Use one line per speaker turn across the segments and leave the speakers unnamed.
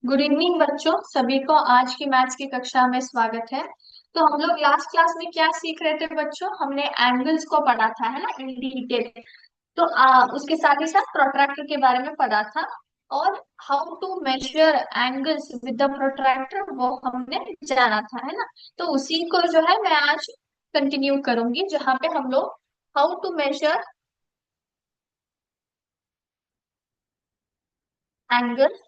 Good evening बच्चों सभी को आज की मैथ्स की कक्षा में स्वागत है। तो हम लोग लास्ट क्लास में क्या सीख रहे थे बच्चों? हमने एंगल्स को पढ़ा था, है ना, इन डिटेल। तो उसके साथ ही साथ प्रोट्रैक्टर के बारे में पढ़ा था। और how to measure angles with the protractor वो हमने जाना था, है ना। तो उसी को जो है मैं आज कंटिन्यू करूंगी, जहाँ पे हम लोग how to measure angle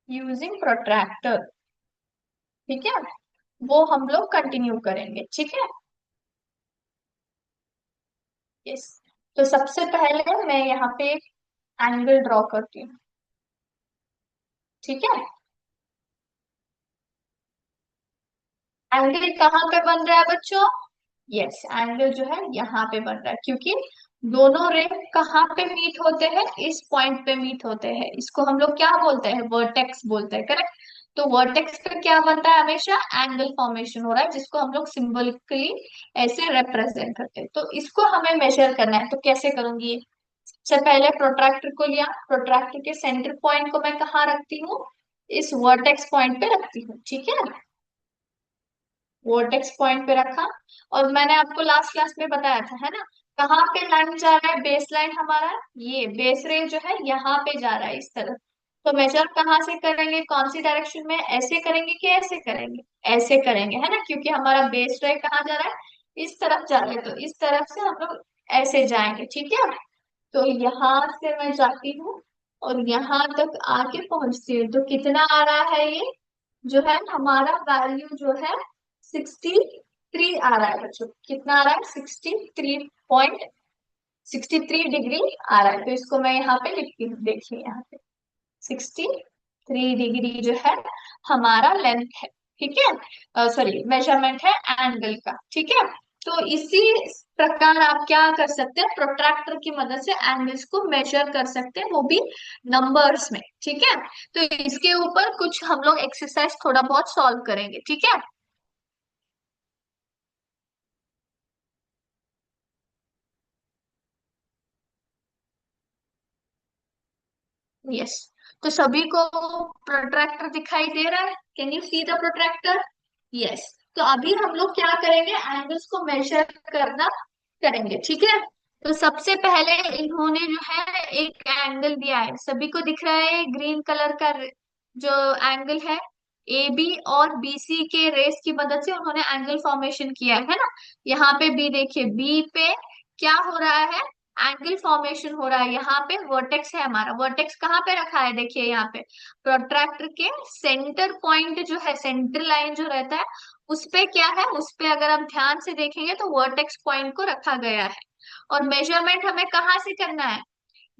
using protractor, ठीक है, वो हम लोग कंटिन्यू करेंगे, ठीक है। यस। तो सबसे पहले मैं यहाँ पे एंगल ड्रॉ करती हूँ, ठीक है। एंगल कहाँ पे बन रहा है बच्चों? यस, एंगल जो है यहाँ पे बन रहा है, क्योंकि दोनों रे कहाँ पे मीट होते हैं? इस पॉइंट पे मीट होते हैं। इसको हम लोग क्या बोलते हैं? वर्टेक्स बोलते हैं, करेक्ट। तो वर्टेक्स पे क्या बनता है? हमेशा एंगल फॉर्मेशन हो रहा है, जिसको हम लोग सिंबलिकली ऐसे रिप्रेजेंट करते हैं। तो इसको हमें मेजर करना है, तो कैसे करूंगी? सबसे पहले प्रोट्रैक्टर को लिया, प्रोट्रैक्टर के सेंटर पॉइंट को मैं कहाँ रखती हूँ? इस वर्टेक्स पॉइंट पे रखती हूँ, ठीक है। वर्टेक्स पॉइंट पे रखा। और मैंने आपको लास्ट क्लास में बताया था, है ना, कहाँ पे लाइन जा रहा है? बेस लाइन हमारा, ये बेस रे जो है यहाँ पे जा रहा है, इस तरफ। तो मेजर कहाँ से करेंगे? कौन सी डायरेक्शन में? ऐसे करेंगे कि ऐसे करेंगे? ऐसे करेंगे, है ना, क्योंकि हमारा बेस रे कहाँ जा रहा है? इस तरफ जा रहा है, तो इस तरफ से हम लोग ऐसे जाएंगे, ठीक है। तो यहाँ से मैं जाती हूँ और यहाँ तक आके पहुंचती हूँ, तो कितना आ रहा है ये? जो है हमारा वैल्यू जो है 63 आ रहा है बच्चों। कितना आ रहा है? 63.63 डिग्री आ रहा है। तो इसको मैं यहाँ पे लिखती हूँ, देखिए यहाँ पे 63 डिग्री जो है हमारा लेंथ है, ठीक है। सॉरी, मेजरमेंट है एंगल का, ठीक है। तो इसी प्रकार आप क्या कर सकते हैं? प्रोट्रैक्टर की मदद से एंगल्स को मेजर कर सकते हैं, वो भी नंबर्स में, ठीक है। तो इसके ऊपर कुछ हम लोग एक्सरसाइज थोड़ा बहुत सॉल्व करेंगे, ठीक है। यस। तो सभी को प्रोट्रैक्टर दिखाई दे रहा है? Can you see the protractor? Yes. तो अभी हम लोग क्या करेंगे? एंगल्स को मेजर करना करेंगे, ठीक है। तो सबसे पहले इन्होंने जो है एक एंगल दिया है, सभी को दिख रहा है ग्रीन कलर का जो एंगल है, ए बी और बी सी के रेस की मदद से उन्होंने एंगल फॉर्मेशन किया है ना। यहाँ पे बी देखिए, बी पे क्या हो रहा है? एंगल फॉर्मेशन हो रहा है। यहाँ पे वर्टेक्स है हमारा, वर्टेक्स कहाँ पे रखा है? देखिए यहाँ पे प्रोट्रैक्टर के सेंटर पॉइंट जो है, सेंटर लाइन जो रहता है, उस पे क्या है? उस पे अगर आप ध्यान से देखेंगे तो वर्टेक्स पॉइंट को रखा गया है। और मेजरमेंट हमें कहाँ से करना है?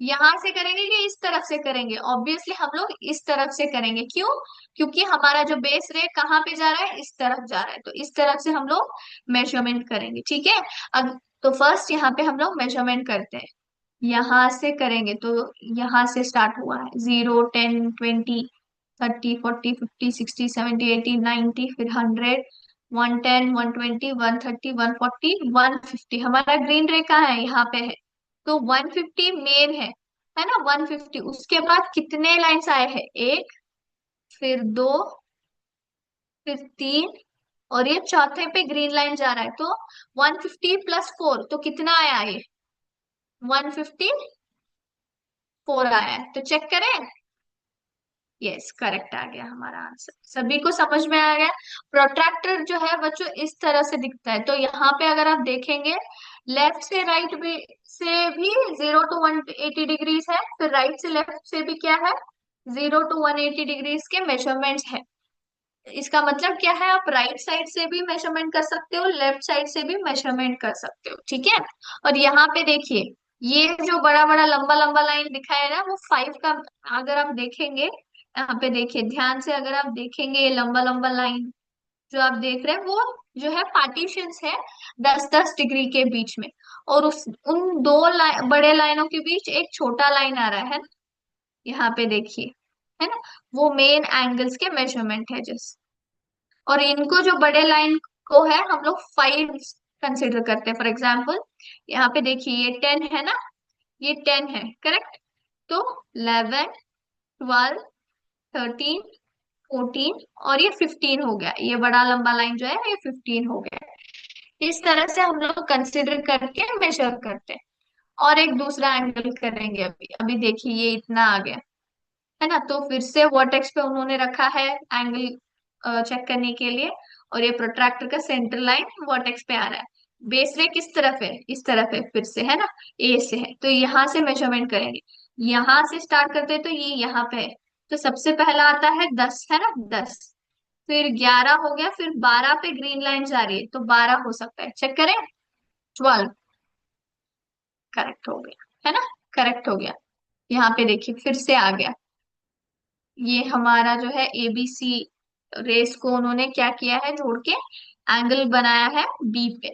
यहाँ से करेंगे कि इस तरफ से करेंगे? ऑब्वियसली हम लोग इस तरफ से करेंगे। क्यों? क्योंकि हमारा जो बेस रे कहाँ पे जा रहा है? इस तरफ जा रहा है, तो इस तरफ से हम लोग मेजरमेंट करेंगे, ठीक है। अब तो फर्स्ट यहाँ पे हम लोग मेजरमेंट करते हैं, यहाँ से करेंगे। तो यहाँ से स्टार्ट हुआ है, 0 10 20 30 40 50 60 70 80 90, फिर 100 110 120 130 140 150। हमारा ग्रीन रे कहाँ है? यहाँ पे है। तो 150 मेन है ना, 150। उसके बाद कितने लाइंस आए हैं? एक, फिर दो, फिर तीन, और ये चौथे पे ग्रीन लाइन जा रहा है। तो 150 + 4, तो कितना आया ये? 154 आया है। तो चेक करें। यस, करेक्ट आ गया हमारा आंसर। सभी को समझ में आ गया? प्रोट्रैक्टर जो है बच्चों इस तरह से दिखता है। तो यहाँ पे अगर आप देखेंगे, लेफ्ट से राइट भी से भी 0 to 180 डिग्रीज है, फिर राइट से लेफ्ट से भी क्या है? 0 to 180 डिग्रीज के मेजरमेंट्स है। इसका मतलब क्या है? आप राइट साइड से भी मेजरमेंट कर सकते हो, लेफ्ट साइड से भी मेजरमेंट कर सकते हो, ठीक है। और यहाँ पे देखिए, ये जो बड़ा बड़ा लंबा लंबा लाइन दिखाया है ना, वो 5 का। अगर आप देखेंगे, यहाँ पे देखिए ध्यान से, अगर आप देखेंगे ये लंबा लंबा लाइन जो आप देख रहे हैं, वो जो है पार्टीशंस है 10-10 डिग्री के बीच में। और उस उन दो बड़े लाइनों के बीच एक छोटा लाइन आ रहा है ना, यहाँ पे देखिए, है ना। वो मेन एंगल्स के मेजरमेंट है जैसे। और इनको जो बड़े लाइन को है हम लोग 5 कंसिडर करते हैं। फॉर एग्जाम्पल यहाँ पे देखिए, ये 10 है ना, ये 10 है, करेक्ट। तो 11, 12, 13, 14 और ये 15 हो गया। ये बड़ा लंबा लाइन जो है ये 15 हो गया। इस तरह से हम लोग कंसिडर करके मेजर करते हैं। और एक दूसरा एंगल करेंगे अभी। अभी देखिए ये इतना आ गया है ना, तो फिर से वर्टेक्स पे उन्होंने रखा है एंगल चेक करने के लिए। और ये प्रोट्रैक्टर का सेंटर लाइन वर्टेक्स पे आ रहा है। बेस रे किस तरफ है, इस तरफ है फिर से, है ना, ए से है, तो यहाँ से मेजरमेंट करेंगे। यहाँ से स्टार्ट करते हैं तो ये यहाँ पे है। तो सबसे पहला आता है 10, है ना, 10। फिर 11 हो गया, फिर 12 पे ग्रीन लाइन जा रही है तो 12 हो सकता है, चेक करें। 12 करेक्ट हो गया, है ना, करेक्ट हो गया। यहाँ पे देखिए फिर से आ गया। ये हमारा जो है एबीसी रेस को उन्होंने क्या किया है, जोड़ के एंगल बनाया है बी पे।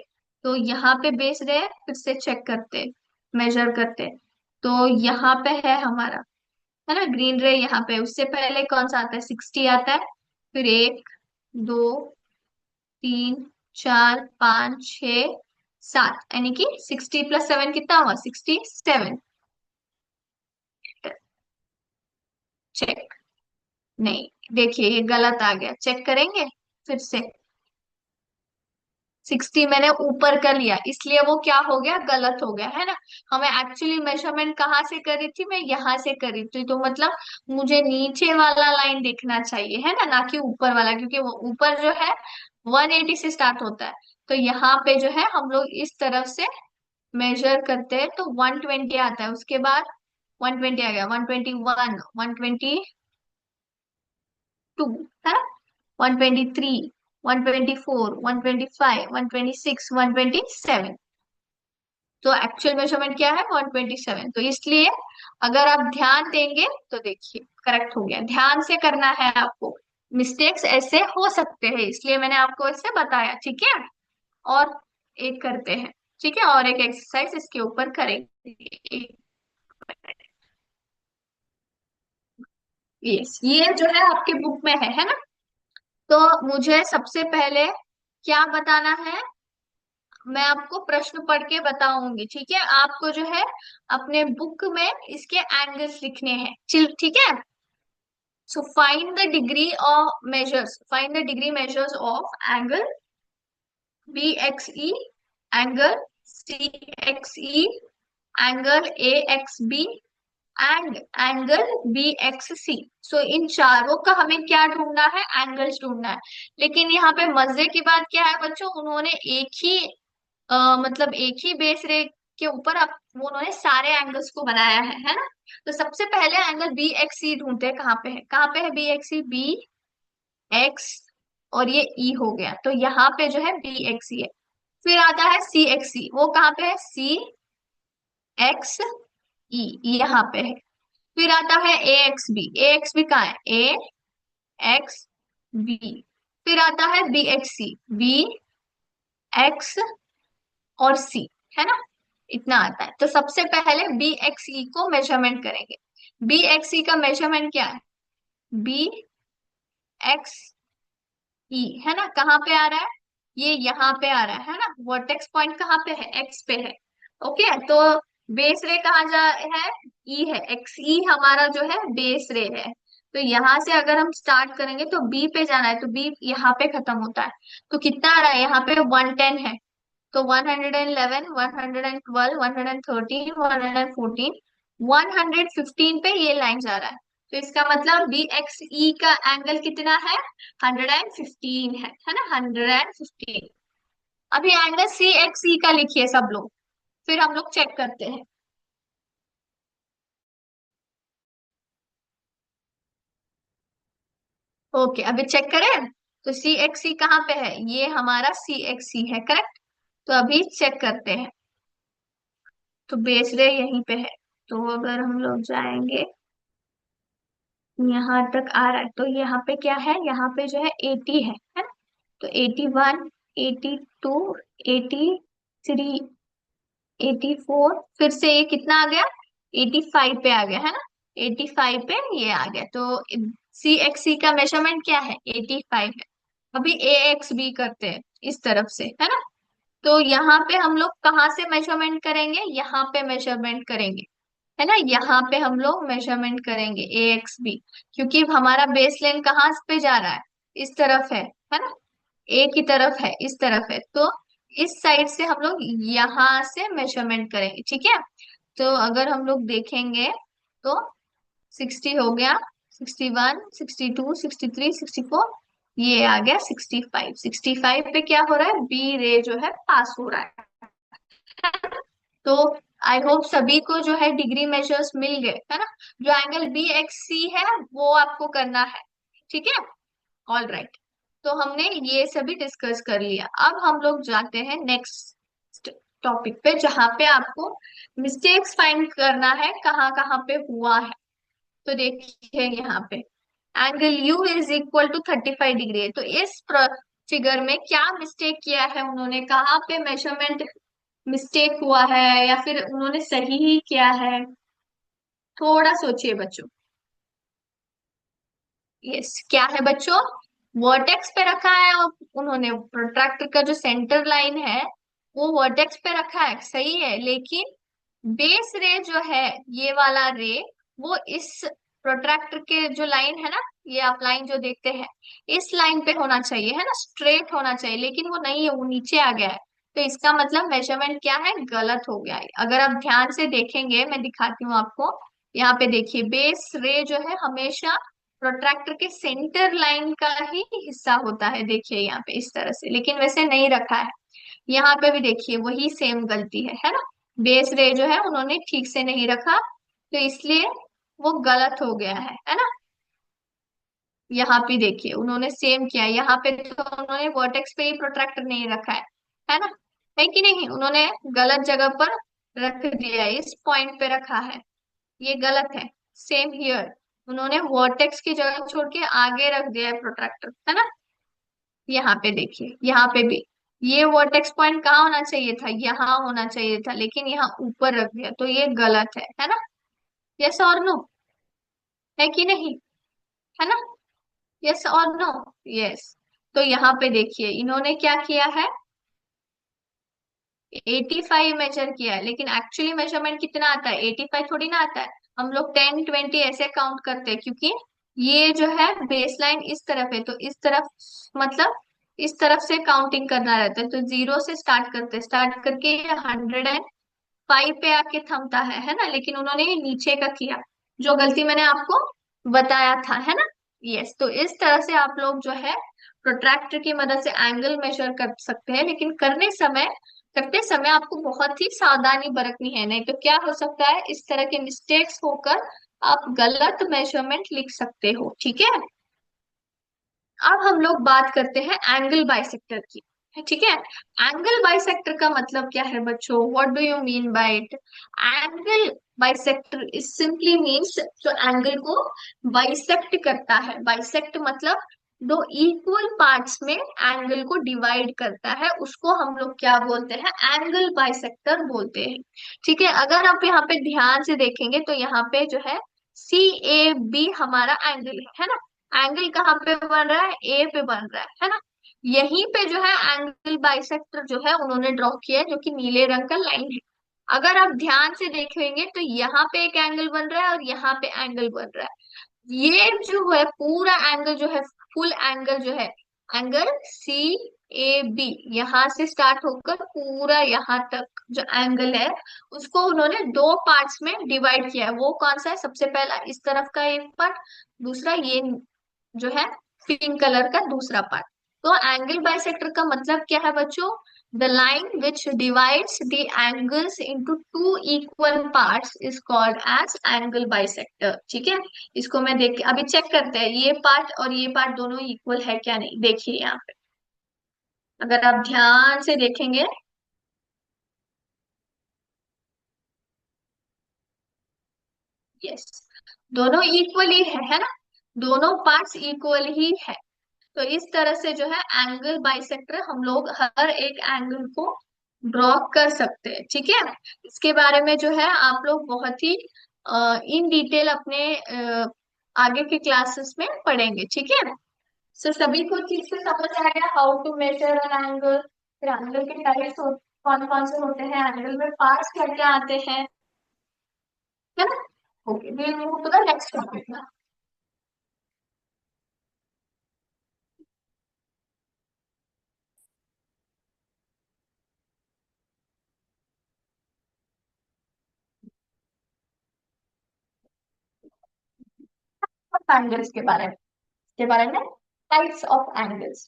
तो यहाँ पे बेस रे फिर से चेक करते, मेजर करते। तो यहाँ पे है हमारा, है ना, ग्रीन रे यहाँ पे। उससे पहले कौन सा आता है, 60 आता है। फिर 1, 2, 3, 4, 5, 6, 7, यानी कि 60 + 7 कितना हुआ, 67। चेक, नहीं, देखिए ये गलत आ गया, चेक करेंगे फिर से। 60 मैंने ऊपर कर लिया, इसलिए वो क्या हो गया, गलत हो गया, है ना। हमें एक्चुअली मेजरमेंट कहाँ से करी थी, मैं यहाँ से करी थी, तो मतलब मुझे नीचे वाला लाइन देखना चाहिए, है ना कि ऊपर वाला, क्योंकि वो ऊपर जो है 180 से स्टार्ट होता है। तो यहाँ पे जो है हम लोग इस तरफ से मेजर करते हैं तो 120 आता है। उसके बाद 120 आ गया, 121, 122, है, 123, 124, 125, 126, 127। तो एक्चुअल मेजरमेंट क्या है, 127। तो इसलिए अगर आप ध्यान देंगे तो देखिए करेक्ट हो गया। ध्यान से करना है आपको, मिस्टेक्स ऐसे हो सकते हैं, इसलिए मैंने आपको ऐसे बताया, ठीक है। और एक करते हैं, ठीक है, और एक एक्सरसाइज इसके ऊपर करेंगे। यस, ये जो है आपके बुक में है ना। तो मुझे सबसे पहले क्या बताना है, मैं आपको प्रश्न पढ़ के बताऊंगी, ठीक है। आपको जो है अपने बुक में इसके एंगल्स लिखने हैं, चिल, ठीक है। So find the degree measures of angle B X E, angle C X E, angle A X B and angle B X C. So इन चारों का हमें क्या ढूंढना है, एंगल्स ढूंढना है। लेकिन यहाँ पे मजे की बात क्या है बच्चों, उन्होंने एक ही मतलब एक ही बेस रे के ऊपर अब वो उन्होंने सारे एंगल्स को बनाया है ना। तो सबसे पहले एंगल बी एक्स सी ढूंढते हैं, कहाँ पे है, कहाँ पे है बी एक्स सी, बी एक्स, और ये ई हो गया, तो यहाँ पे जो है बी एक्स सी है। फिर आता है सी एक्स सी, वो कहाँ पे है, सी एक्स ई, यहाँ पे है। फिर आता है ए एक्स बी, ए एक्स बी कहाँ है, ए एक्स बी। फिर आता है बी एक्स सी, बी एक्स और सी, है ना, इतना आता है। तो सबसे पहले बी एक्स ई को मेजरमेंट करेंगे। बी एक्स ई का मेजरमेंट क्या है, बी एक्स ई, है ना, कहाँ पे आ रहा है, ये यहाँ पे आ रहा है ना। वर्टेक्स पॉइंट कहाँ पे है, एक्स पे है। ओके, तो बेस रे कहाँ जा है, ई है, एक्स ई हमारा जो है बेस रे है। तो यहाँ से अगर हम स्टार्ट करेंगे तो बी पे जाना है, तो बी यहाँ पे खत्म होता है। तो कितना आ रहा है, यहाँ पे 110 है। तो 111, 112, 113, 114, 115 पे ये लाइन जा रहा है। तो इसका मतलब बी एक्स ई का एंगल कितना है, 115 है ना, 115। अभी एंगल सी एक्स ई का लिखिए सब लोग, फिर हम लोग चेक करते हैं। ओके, अभी चेक करें। तो सी एक्स सी कहाँ पे है, ये हमारा सी एक्स सी है, करेक्ट। तो अभी चेक करते हैं। तो बेस रे यहीं पे है, तो अगर हम लोग जाएंगे यहाँ तक आ रहा है, तो यहाँ पे क्या है, यहाँ पे जो है 80 है ना। तो 81, 82, 83, 84, फिर से ये कितना आ गया, 85 पे आ गया, है ना। 85 पे ये आ गया, तो सी एक्स सी का मेजरमेंट क्या है, 85 है। अभी ए एक्स बी करते हैं इस तरफ से, है ना। तो यहाँ पे हम लोग कहाँ से मेजरमेंट करेंगे, यहाँ पे मेजरमेंट करेंगे। है ना, यहाँ पे हम लोग मेजरमेंट करेंगे ए एक्स बी, क्योंकि हमारा बेस लाइन कहाँ पे जा रहा है, इस तरफ है ना, ए की तरफ है, इस तरफ है, तो इस साइड से हम लोग यहाँ से मेजरमेंट करेंगे, ठीक है। तो अगर हम लोग देखेंगे तो 60 हो गया, 61, 62, 63, 64, ये आ गया 65। 65 पे क्या हो रहा है, बी रे जो है पास हो रहा है। तो आई होप सभी को जो है डिग्री मेजर्स मिल गए, है ना। जो एंगल बी एक्स सी है वो आपको करना है, ठीक है। ऑल राइट, तो हमने ये सभी डिस्कस कर लिया। अब हम लोग जाते हैं नेक्स्ट टॉपिक पे, जहां पे आपको मिस्टेक्स फाइंड करना है, कहाँ कहाँ पे हुआ है। तो देखिए यहाँ पे angle U is equal to 35 degree है, तो इस फिगर में क्या मिस्टेक किया है उन्होंने, कहाँ पे मेजरमेंट मिस्टेक हुआ है, या फिर उन्होंने सही ही किया है, थोड़ा सोचिए बच्चों। यस, क्या है बच्चों, वर्टेक्स पे रखा है और उन्होंने प्रोट्रैक्टर का जो सेंटर लाइन है वो वर्टेक्स पे रखा है, सही है, लेकिन बेस रे जो है, ये वाला रे, वो इस प्रोट्रैक्टर के जो लाइन है ना, ये आप लाइन जो देखते हैं, इस लाइन पे होना चाहिए, है ना, स्ट्रेट होना चाहिए, लेकिन वो नहीं है, वो नीचे आ गया है। तो इसका मतलब मेजरमेंट क्या है, गलत हो गया है। अगर आप ध्यान से देखेंगे, मैं दिखाती हूँ आपको, यहाँ पे देखिए बेस रे जो है हमेशा प्रोट्रैक्टर के सेंटर लाइन का ही हिस्सा होता है, देखिए यहाँ पे इस तरह से, लेकिन वैसे नहीं रखा है। यहाँ पे भी देखिए वही सेम गलती है ना, बेस रे जो है उन्होंने ठीक से नहीं रखा, तो इसलिए वो गलत हो गया है ना। यहाँ पे देखिए उन्होंने सेम किया, यहाँ पे तो उन्होंने वर्टेक्स पे ही प्रोट्रैक्टर नहीं रखा है ना, है कि नहीं, उन्होंने गलत जगह पर रख दिया है, इस पॉइंट पे रखा है, ये गलत है। सेम हियर, उन्होंने वर्टेक्स की जगह छोड़ के आगे रख दिया है प्रोट्रैक्टर, है ना। यहाँ पे देखिए, यहाँ पे भी ये वर्टेक्स पॉइंट कहाँ होना चाहिए था, यहाँ होना चाहिए था, लेकिन यहाँ ऊपर रख दिया, तो ये गलत है ना। यस और नो, है कि नहीं, है ना। यस और नो, यस। तो यहाँ पे देखिए इन्होंने क्या किया है, 85 मेजर किया है, लेकिन एक्चुअली मेजरमेंट कितना आता है, 85 थोड़ी ना आता है। हम लोग 10, 20 ऐसे काउंट करते हैं, क्योंकि ये जो है बेस लाइन इस तरफ है, तो इस तरफ मतलब इस तरफ से काउंटिंग करना रहता है, तो जीरो से स्टार्ट करते हैं, स्टार्ट करके 105 पे आके थमता है ना, लेकिन उन्होंने ये नीचे का किया, जो गलती मैंने आपको बताया था, है ना। यस, तो इस तरह से आप लोग जो है प्रोट्रैक्टर की मदद से एंगल मेजर कर सकते हैं, लेकिन करते समय आपको बहुत ही सावधानी बरतनी है, नहीं तो क्या हो सकता है, इस तरह के मिस्टेक्स होकर आप गलत मेजरमेंट लिख सकते हो, ठीक है। अब हम लोग बात करते हैं एंगल बाइसेक्टर की, ठीक है। एंगल बाइसेक्टर का मतलब क्या है बच्चों, what do you mean by it. Angle bisector is simply means जो एंगल को बाइसेक्ट करता है, बाइसेक्ट मतलब दो इक्वल पार्ट्स में एंगल को डिवाइड करता है, उसको हम लोग क्या बोलते हैं, एंगल बाइसेक्टर बोलते हैं, ठीक है। अगर आप यहाँ पे ध्यान से देखेंगे तो यहाँ पे जो है CAB हमारा एंगल है ना, एंगल कहाँ पे बन रहा है, ए पे बन रहा है ना। यहीं पे जो है एंगल बाइसेक्टर जो है उन्होंने ड्रॉ किया है, जो कि नीले रंग का लाइन है। अगर आप ध्यान से देखेंगे तो यहाँ पे एक एंगल बन रहा है और यहाँ पे एंगल बन रहा है, ये जो है पूरा एंगल जो है, फुल एंगल जो है, एंगल CAB, यहाँ से स्टार्ट होकर पूरा यहाँ तक जो एंगल है, उसको उन्होंने दो पार्ट्स में डिवाइड किया है। वो कौन सा है, सबसे पहला इस तरफ का एक पार्ट, दूसरा ये जो है पिंक कलर का दूसरा पार्ट। तो एंगल बाइसेक्टर का मतलब क्या है बच्चों, the line which divides the angles into two equal parts is called as angle bisector, ठीक है। इसको मैं देख अभी चेक करते हैं, ये पार्ट और ये पार्ट दोनों इक्वल है क्या नहीं, देखिए यहाँ पे अगर आप ध्यान से देखेंगे, यस, दोनों इक्वल ही है ना, दोनों पार्ट्स इक्वल ही है। तो इस तरह से जो है एंगल बाइसेक्टर हम लोग हर एक एंगल को ड्रॉ कर सकते हैं, ठीक है। इसके बारे में जो है आप लोग बहुत ही इन डिटेल अपने आगे के क्लासेस में पढ़ेंगे, ठीक है। सो सभी को ठीक से समझ आ गया how to measure an angle, फिर एंगल के टाइप्स कौन कौन से होते हैं, एंगल में पार्ट्स क्या क्या आते हैं। है ना? Okay, we will move to the next topic ना। एंगल्स के बारे में टाइप्स ऑफ एंगल्स।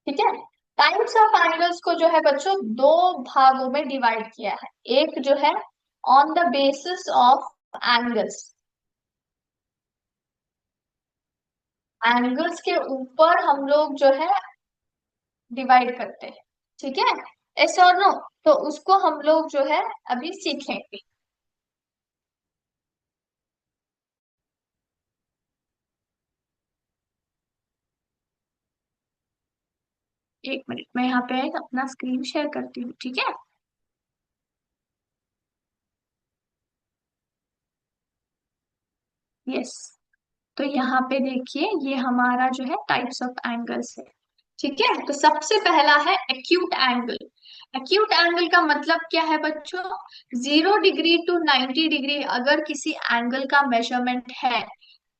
ठीक है। टाइप्स ऑफ एंगल्स को जो है बच्चों दो भागों में डिवाइड किया है। एक जो है on the basis of angles, angles के ऊपर हम लोग जो है डिवाइड करते हैं। ठीक है, ऐसे और नो, तो उसको हम लोग जो है अभी सीखेंगे। एक मिनट, मैं यहाँ पे अपना स्क्रीन शेयर करती हूँ। ठीक है। यस, तो यहाँ पे देखिए ये हमारा जो है टाइप्स ऑफ एंगल्स है। ठीक है, तो सबसे पहला है एक्यूट एंगल। एक्यूट एंगल का मतलब क्या है बच्चों? 0 डिग्री टू 90 डिग्री अगर किसी एंगल का मेजरमेंट है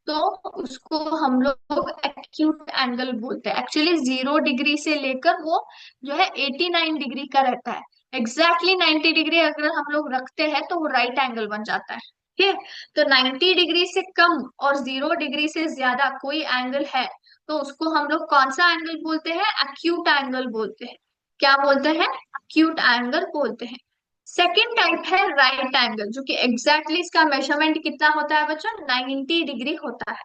तो उसको हम लोग एक्यूट एंगल बोलते हैं। एक्चुअली 0 डिग्री से लेकर वो जो है 89 डिग्री का रहता है। एग्जैक्टली 90 डिग्री अगर हम लोग रखते हैं तो वो राइट एंगल बन जाता है। ठीक है, तो 90 डिग्री से कम और 0 डिग्री से ज्यादा कोई एंगल है तो उसको हम लोग कौन सा एंगल बोलते हैं? एक्यूट एंगल बोलते हैं। क्या बोलते हैं? एक्यूट एंगल बोलते हैं। सेकेंड टाइप है राइट एंगल, जो कि एग्जैक्टली इसका मेजरमेंट कितना होता है बच्चों? 90 डिग्री होता है।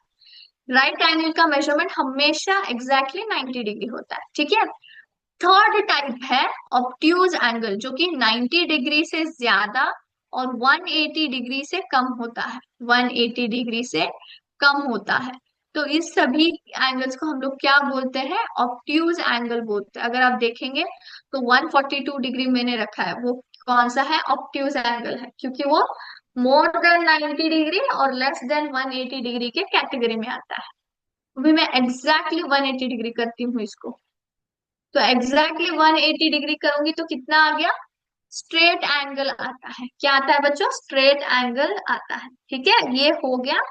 राइट एंगल का मेजरमेंट हमेशा एग्जैक्टली 90 डिग्री होता है। ठीक है। थर्ड टाइप है ऑब्ट्यूज एंगल, जो कि 90 डिग्री से ज्यादा और 180 डिग्री से कम होता है। 180 डिग्री से कम होता है। तो इस सभी एंगल्स को हम लोग क्या बोलते हैं? ऑब्ट्यूज एंगल बोलते हैं। अगर आप देखेंगे तो 142 डिग्री मैंने रखा है, वो कौन सा है? ऑब्ट्यूज एंगल है, क्योंकि वो मोर देन 90 डिग्री और लेस देन 180 डिग्री के कैटेगरी में आता है। अभी मैं एग्जैक्टली 180 डिग्री करती हूँ इसको, तो एग्जैक्टली 180 डिग्री करूंगी तो कितना आ गया? स्ट्रेट एंगल आता है। क्या आता है बच्चों? स्ट्रेट एंगल आता है। ठीक है, ये हो गया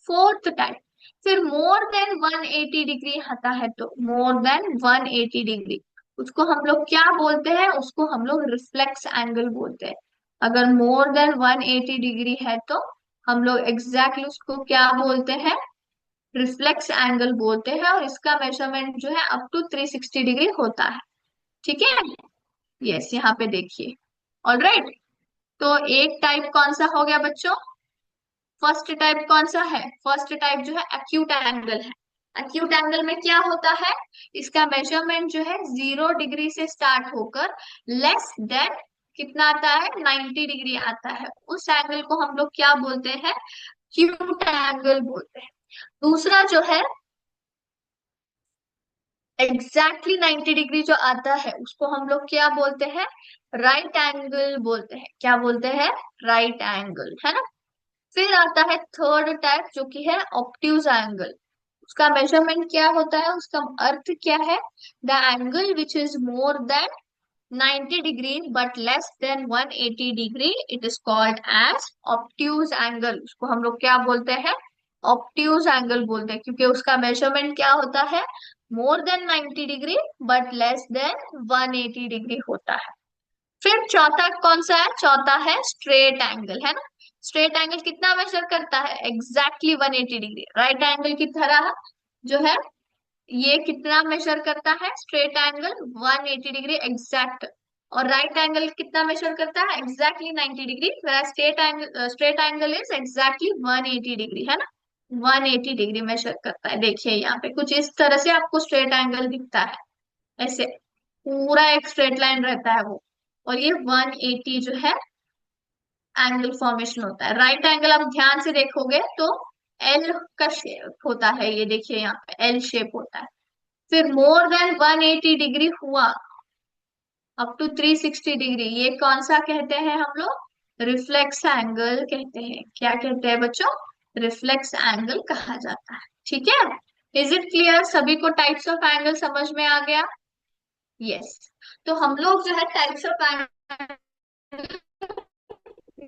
फोर्थ टाइप। फिर मोर देन 180 डिग्री आता है, तो मोर देन 180 डिग्री उसको हम लोग क्या बोलते हैं? उसको हम लोग रिफ्लेक्स एंगल बोलते हैं। अगर मोर देन 180 डिग्री है तो हम लोग एग्जैक्टली उसको क्या बोलते हैं? रिफ्लेक्स एंगल बोलते हैं, और इसका मेजरमेंट जो है अप टू 360 डिग्री होता है। ठीक है। यस, यहाँ पे देखिए। ऑलराइट, तो एक टाइप कौन सा हो गया बच्चों? फर्स्ट टाइप कौन सा है? फर्स्ट टाइप जो है एक्यूट एंगल है। एक्यूट एंगल में क्या होता है? इसका मेजरमेंट जो है 0 डिग्री से स्टार्ट होकर लेस देन कितना आता है? 90 डिग्री आता है। उस एंगल को हम लोग क्या बोलते हैं? एक्यूट एंगल बोलते हैं। दूसरा जो है एग्जैक्टली 90 डिग्री जो आता है उसको हम लोग क्या बोलते हैं? राइट एंगल बोलते हैं। क्या बोलते हैं? राइट एंगल, है ना? फिर आता है थर्ड टाइप, जो कि है ऑब्ट्यूज एंगल। उसका मेजरमेंट क्या होता है? उसका अर्थ क्या है? The angle which is more than 90 degree but less than 180 degree, it is called as obtuse angle. उसको हम लोग क्या बोलते हैं? ऑब्ट्यूज एंगल बोलते हैं, क्योंकि उसका मेजरमेंट क्या होता है? मोर than 90 degree but less than 180 degree होता है। फिर चौथा कौन सा है? चौथा है स्ट्रेट एंगल, है ना? स्ट्रेट एंगल कितना मेजर करता है? Exactly 180 degree. राइट एंगल की तरह जो है ये कितना मेजर करता है? Straight angle 180 degree exact. और राइट एंगल कितना मेजर करता है? Exactly 90 degree. Straight angle is exactly 180 degree, है ना? 180 डिग्री मेजर करता है। देखिए यहाँ पे कुछ इस तरह से आपको स्ट्रेट एंगल दिखता है। ऐसे पूरा एक स्ट्रेट लाइन रहता है वो, और ये 180 जो है एंगल फॉर्मेशन होता है। राइट एंगल आप ध्यान से देखोगे तो एल का शेप होता है। ये देखिए यहाँ पे एल शेप होता है। फिर मोर देन 180 डिग्री हुआ अप टू 360 डिग्री, ये कौन सा कहते हैं हम लोग? रिफ्लेक्स एंगल कहते हैं। क्या कहते हैं बच्चों? रिफ्लेक्स एंगल कहा जाता है। ठीक है। Is it clear? सभी को टाइप्स ऑफ एंगल समझ में आ गया? यस। तो हम लोग जो है टाइप्स ऑफ एंगल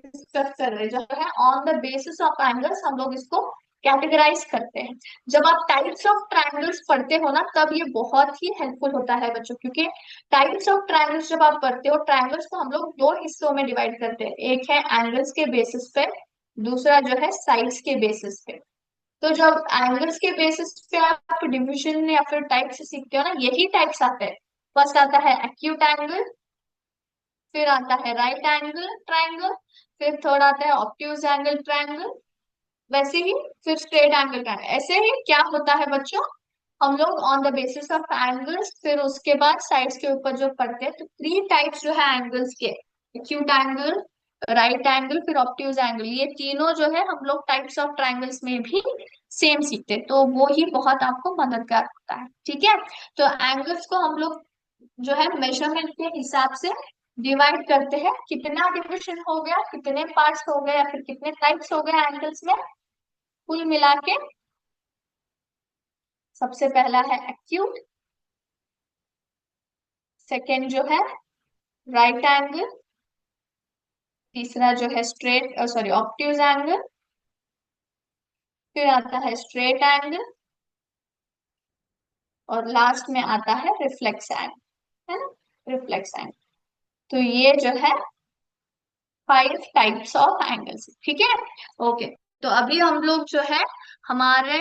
डिस्कस कर रहे हैं, जो है on the basis of angles हम लोग इसको कैटेगराइज करते हैं। जब आप टाइप्स ऑफ ट्रायंगल्स पढ़ते हो ना, तब ये बहुत ही हेल्पफुल होता है बच्चों, क्योंकि टाइप्स ऑफ ट्रायंगल्स जब आप पढ़ते हो, ट्रायंगल्स को हम लोग दो हिस्सों में डिवाइड करते हैं, एक है एंगल्स के बेसिस पे, दूसरा जो है साइड्स के बेसिस पे। तो जब एंगल्स के बेसिस पे आप डिविजन या फिर टाइप्स सीखते हो ना, यही टाइप्स आते हैं। फर्स्ट आता है एक्यूट एंगल, फिर आता है राइट एंगल ट्रायंगल, फिर थर्ड आता है ऑब्ट्यूज एंगल ट्रायंगल, वैसे ही फिर स्ट्रेट एंगल ट्रायंगल। ऐसे ही क्या होता है बच्चों, हम लोग on the basis of angles फिर उसके बाद साइड्स के ऊपर जो पढ़ते हैं, तो थ्री टाइप्स जो है एंगल्स के, एक्यूट एंगल, राइट एंगल, फिर ऑब्ट्यूज एंगल, ये तीनों जो है हम लोग टाइप्स ऑफ ट्रायंगल्स में भी सेम सीखते हैं, तो वो ही बहुत आपको मददगार होता है। ठीक है, तो एंगल्स को हम लोग जो है मेजरमेंट के हिसाब से डिवाइड करते हैं, कितना डिविजन हो गया, कितने पार्ट्स हो गए, या फिर कितने टाइप्स हो गए एंगल्स में, कुल मिला के सबसे पहला है एक्यूट, सेकेंड जो है राइट एंगल, तीसरा जो है स्ट्रेट सॉरी ऑब्ट्यूज एंगल, फिर आता है स्ट्रेट एंगल, और लास्ट में आता है रिफ्लेक्स एंगल, है ना, रिफ्लेक्स एंगल। तो ये जो है 5 टाइप्स ऑफ एंगल्स, ठीक है। ओके, तो अभी हम लोग जो है हमारे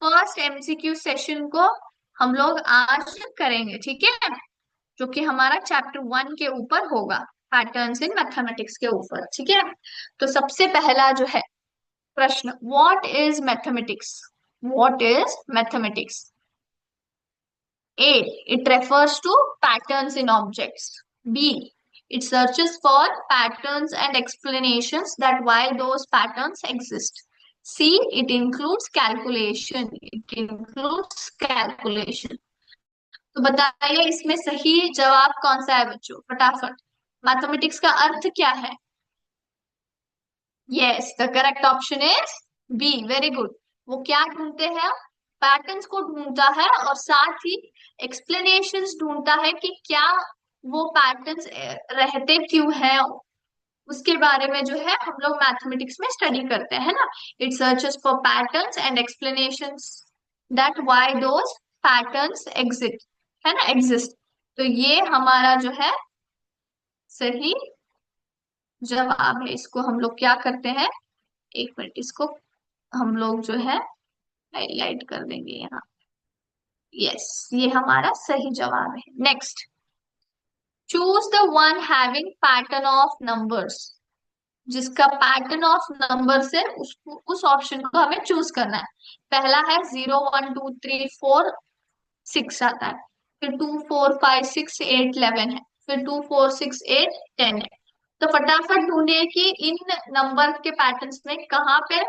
फर्स्ट एमसीक्यू सेशन को हम लोग आज करेंगे, ठीक है, जो कि हमारा चैप्टर 1 के ऊपर होगा, पैटर्न्स इन मैथमेटिक्स के ऊपर, ठीक है। तो सबसे पहला जो है प्रश्न, what is mathematics? What is mathematics? A, it refers to patterns in objects. B, it searches for patterns and explanations that why those patterns exist. C, it includes calculation. It includes calculation. तो बताइए इसमें सही जवाब कौन सा है बच्चों, फटाफट। मैथमेटिक्स का अर्थ क्या है? Yes, the correct option is B, very good. वो क्या ढूंढते हैं? पैटर्न्स को ढूंढता है, और साथ ही एक्सप्लेनेशंस ढूंढता है कि क्या वो पैटर्न्स रहते क्यों हैं, उसके बारे में जो है हम लोग मैथमेटिक्स में स्टडी करते हैं ना। It searches for patterns and explanations that why those patterns exist, है ना, एग्जिस्ट। तो ये हमारा जो है सही जवाब है। इसको हम लोग क्या करते हैं, एक मिनट, इसको हम लोग जो है हाईलाइट कर देंगे यहाँ। यस, ये हमारा सही जवाब है। Next, choose the one having pattern of numbers. जिसका पैटर्न ऑफ नंबर्स है उसको, उस ऑप्शन को हमें चूज करना है। पहला है 0 1 2 3 4 6 आता है, फिर 2 4 5 6 8 11 है, फिर 2 4 6 8 10 है। तो फटाफट ढूंढिए कि इन नंबर के पैटर्न्स में कहाँ पे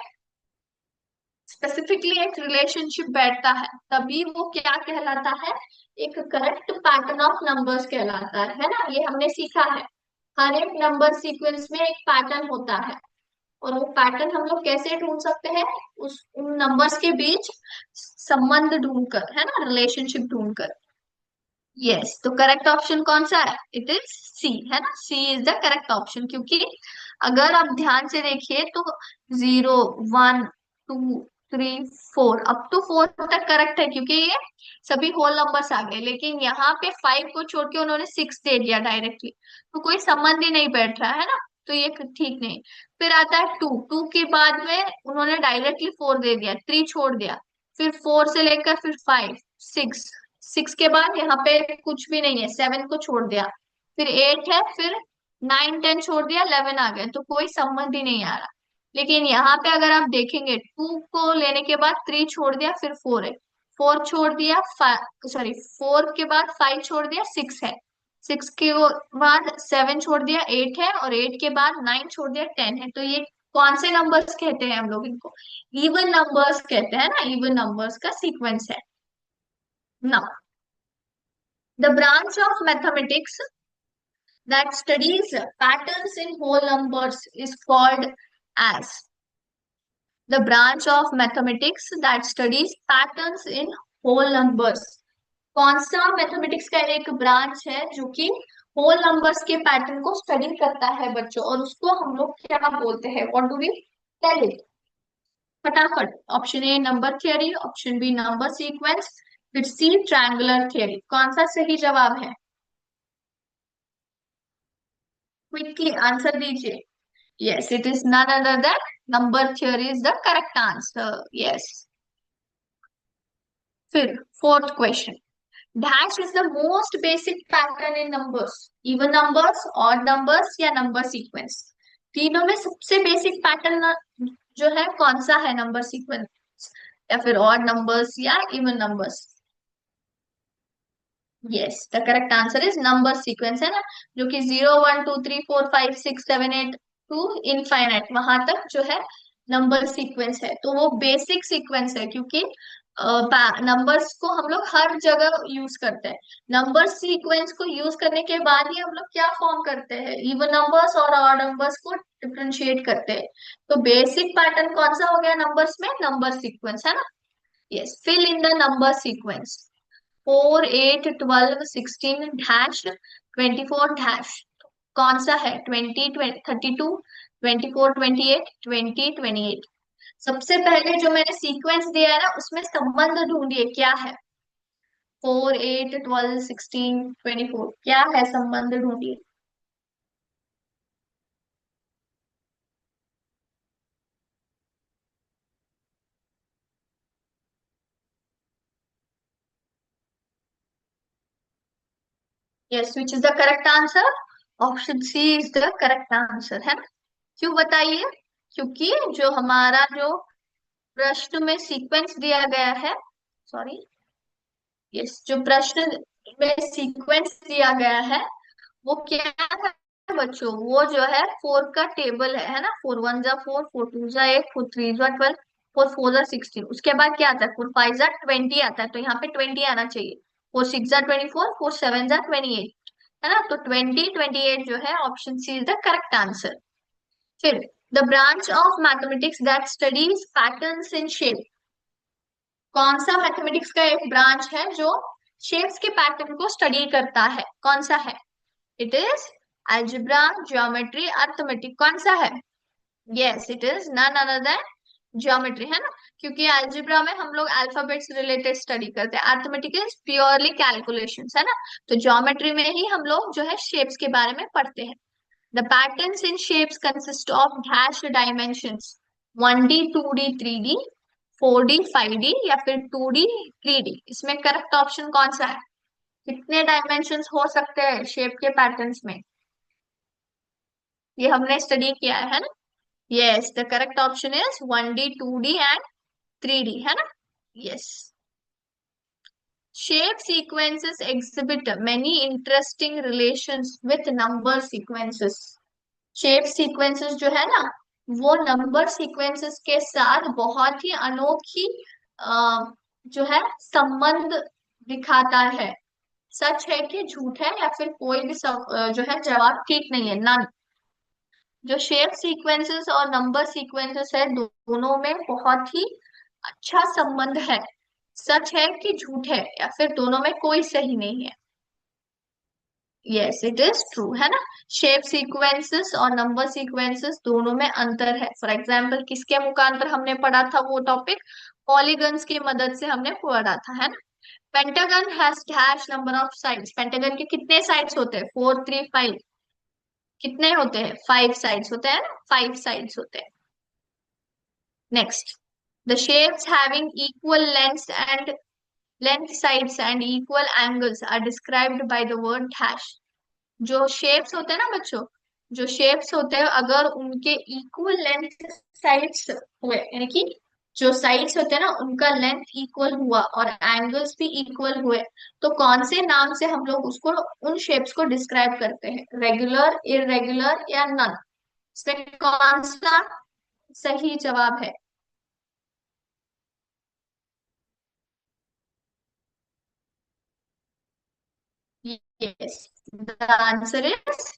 स्पेसिफिकली एक रिलेशनशिप बैठता है, तभी वो क्या कहलाता है, एक करेक्ट पैटर्न ऑफ नंबर्स कहलाता है ना। ये हमने सीखा है, हर एक नंबर सीक्वेंस में एक पैटर्न होता है, और वो पैटर्न हम लोग कैसे ढूंढ सकते हैं, उस उन नंबर्स के बीच संबंध ढूंढकर, है ना, रिलेशनशिप ढूंढकर। यस, तो करेक्ट ऑप्शन कौन सा है? इट इज सी, है ना, सी इज द करेक्ट ऑप्शन। क्योंकि अगर आप ध्यान से देखिए तो 0 1 2 3 4 अप टू 4 तक करेक्ट है, क्योंकि ये सभी होल नंबर्स आ गए, लेकिन यहाँ पे 5 को छोड़ के उन्होंने 6 दे दिया डायरेक्टली, तो कोई संबंध ही नहीं बैठ रहा है ना, तो ये ठीक नहीं। फिर आता है 2, 2 के बाद में उन्होंने डायरेक्टली 4 दे दिया, 3 छोड़ दिया, फिर 4 से लेकर फिर 5 6, 6 के बाद यहाँ पे कुछ भी नहीं है, 7 को छोड़ दिया, फिर 8 है, फिर 9 10 छोड़ दिया, 11 आ गया, तो कोई संबंध ही नहीं आ रहा। लेकिन यहाँ पे अगर आप देखेंगे, 2 को लेने के बाद 3 छोड़ दिया, फिर 4 है, 4 छोड़ दिया, सॉरी 4 के बाद 5 छोड़ दिया, 6 है, 6 के बाद 7 छोड़ दिया, 8 है, और 8 के बाद 9 छोड़ दिया, 10 है। तो ये कौन से नंबर्स कहते हैं, हम लोग इनको इवन नंबर्स कहते हैं ना, इवन नंबर्स का सीक्वेंस है ना। The branch of mathematics that studies patterns in whole numbers is called as, the branch of mathematics that studies patterns in whole numbers। कौन सा मैथमेटिक्स का एक ब्रांच है जो कि होल नंबर्स के पैटर्न को स्टडी करता है बच्चों, और उसको हम लोग क्या बोलते हैं, what do we tell it? फटाफट। Option A number theory, option B number sequence, फिर सी ट्रायंगुलर थियरी, कौन सा सही जवाब है? क्विकली आंसर दीजिए। Yes, it is none other than number theory is the correct answer. Yes. फिर fourth question, dash is the most basic pattern in numbers, even numbers, odd numbers या number sequence? तीनों में सबसे basic pattern जो है कौन सा है, नंबर सीक्वेंस या फिर ऑड नंबर्स या even numbers? Yes, the correct answer is number sequence, है ना, जो कि 0 1 2 3 4 5 6 7 8 टू इनफाइनाइट वहां तक जो है नंबर सीक्वेंस है। तो वो बेसिक सीक्वेंस है, क्योंकि नंबर्स को हम लोग हर जगह यूज करते हैं। नंबर सीक्वेंस को यूज करने के बाद ही हम लोग क्या फॉर्म करते हैं, इवन नंबर्स और ऑड नंबर्स को डिफरेंशिएट करते हैं। तो बेसिक पैटर्न कौन सा हो गया नंबर्स में, नंबर सीक्वेंस, है ना। Yes, fill in the number sequence. 4 8 12 16 dash 24 dash, कौन सा है? 20 32 24 28 20 28। सबसे पहले जो मैंने सीक्वेंस दिया है ना, उसमें संबंध ढूंढिए क्या है। 4 8 12 16 24, क्या है संबंध ढूंढिए। Yes, which is the correct answer? Option C is the correct answer, है ना। क्यों बताइए? क्योंकि जो हमारा जो प्रश्न में सीक्वेंस दिया गया है, सॉरी, यस, जो प्रश्न में सीक्वेंस दिया गया है वो क्या है बच्चों, वो जो है फोर का टेबल है ना। 4 1 जा 4, 4 2 जा 8, 4 3 जा 12, 4 4 जा 16, उसके बाद क्या आता है, 4 5 जा 20 आता है, तो यहाँ पे 20 आना चाहिए। 4 6 जा 24, 4 7 जा 28, है ना। तो 20 28 जो है, option C is the correct answer. फिर the branch of mathematics that studies patterns in shape, कौन सा मैथमेटिक्स का एक ब्रांच है जो शेप्स के पैटर्न को स्टडी करता है, कौन सा है? It is algebra, geometry, arithmetic, कौन सा है? Yes, it is none other than geometry, है ना। क्योंकि अलजेब्रा में हम लोग अल्फाबेट से रिलेटेड स्टडी करते हैं, अर्थमेटिक इज प्योरली कैलकुलेशंस, है ना। तो ज्योमेट्री में ही हम लोग जो है शेप्स के बारे में पढ़ते हैं। The patterns in shapes consist of dash dimensions, 1D 2D 3D 4D 5D या फिर 2D 3D, इसमें करेक्ट ऑप्शन कौन सा है? कितने डायमेंशंस हो सकते हैं शेप के पैटर्न्स में, ये हमने स्टडी किया है ना। Yes, the correct option is 1D 2D and 3D, है ना। Yes. Shape sequences exhibit many interesting relations with number sequences, shape sequences जो है ना, वो नंबर सीक्वेंसेस के साथ बहुत ही अनोखी अ, जो है संबंध दिखाता है। सच है कि झूठ है, या फिर कोई भी जो है जवाब ठीक नहीं है, नन। जो शेप सीक्वेंसेस और नंबर सीक्वेंसेस है, दोनों में बहुत ही अच्छा संबंध है। सच है कि झूठ है, या फिर दोनों में कोई सही नहीं है। यस, इट इज ट्रू, है ना। शेप सीक्वेंसेस और नंबर सीक्वेंसेस दोनों में अंतर है। फॉर एग्जाम्पल, किसके मुखांतर हमने पढ़ा था वो टॉपिक? पॉलीगन्स की मदद से हमने पढ़ा था, है ना। Pentagon has dash number of sides, pentagon के कितने साइड्स होते हैं? 4 3 5, कितने होते हैं? 5 साइड्स होते हैं ना, 5 साइड्स होते हैं। Next, the shapes having equal length sides and equal angles are described by the word dash. जो शेप्स होते हैं ना बच्चों, जो शेप्स होते हैं अगर उनके इक्वल लेंथ साइड्स हुए, यानी कि जो साइड्स होते हैं ना उनका लेंथ इक्वल हुआ और एंगल्स भी इक्वल हुए, तो कौन से नाम से हम लोग उसको, उन शेप्स को डिस्क्राइब करते हैं? रेगुलर, इरेगुलर या नन? इसमें कौन सा सही जवाब है? Yes, the answer is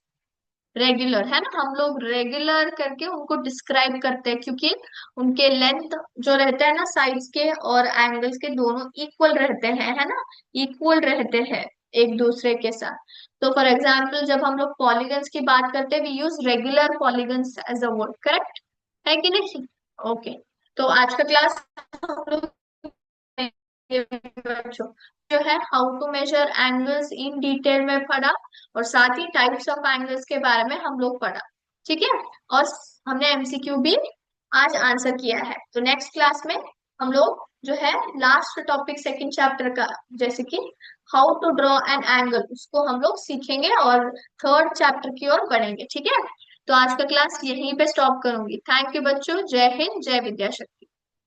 regular, है ना। हम लोग रेगुलर करके उनको डिस्क्राइब करते हैं, क्योंकि उनके लेंथ जो रहते हैं ना साइड्स के और एंगल्स के, दोनों इक्वल रहते हैं, है ना, इक्वल रहते हैं। एक दूसरे के साथ। तो फॉर एग्जाम्पल जब हम लोग पॉलीगन्स की बात करते हैं, we use regular polygons as a word, correct है कि नहीं? ओके। तो आज का क्लास हम लोग बच्चों जो है how to measure angles in detail में पढ़ा, और साथ ही टाइप्स ऑफ एंगल्स के बारे में हम लोग पढ़ा। ठीक है। और हमने एमसीक्यू भी आज आंसर किया है। तो नेक्स्ट क्लास में हम लोग जो है लास्ट टॉपिक सेकंड चैप्टर का, जैसे कि how to draw an angle, उसको हम लोग सीखेंगे और थर्ड चैप्टर की ओर बढ़ेंगे। ठीक है। तो आज का क्लास यहीं पे स्टॉप करूंगी। थैंक यू बच्चों। जय हिंद, जय विद्याशक्ति।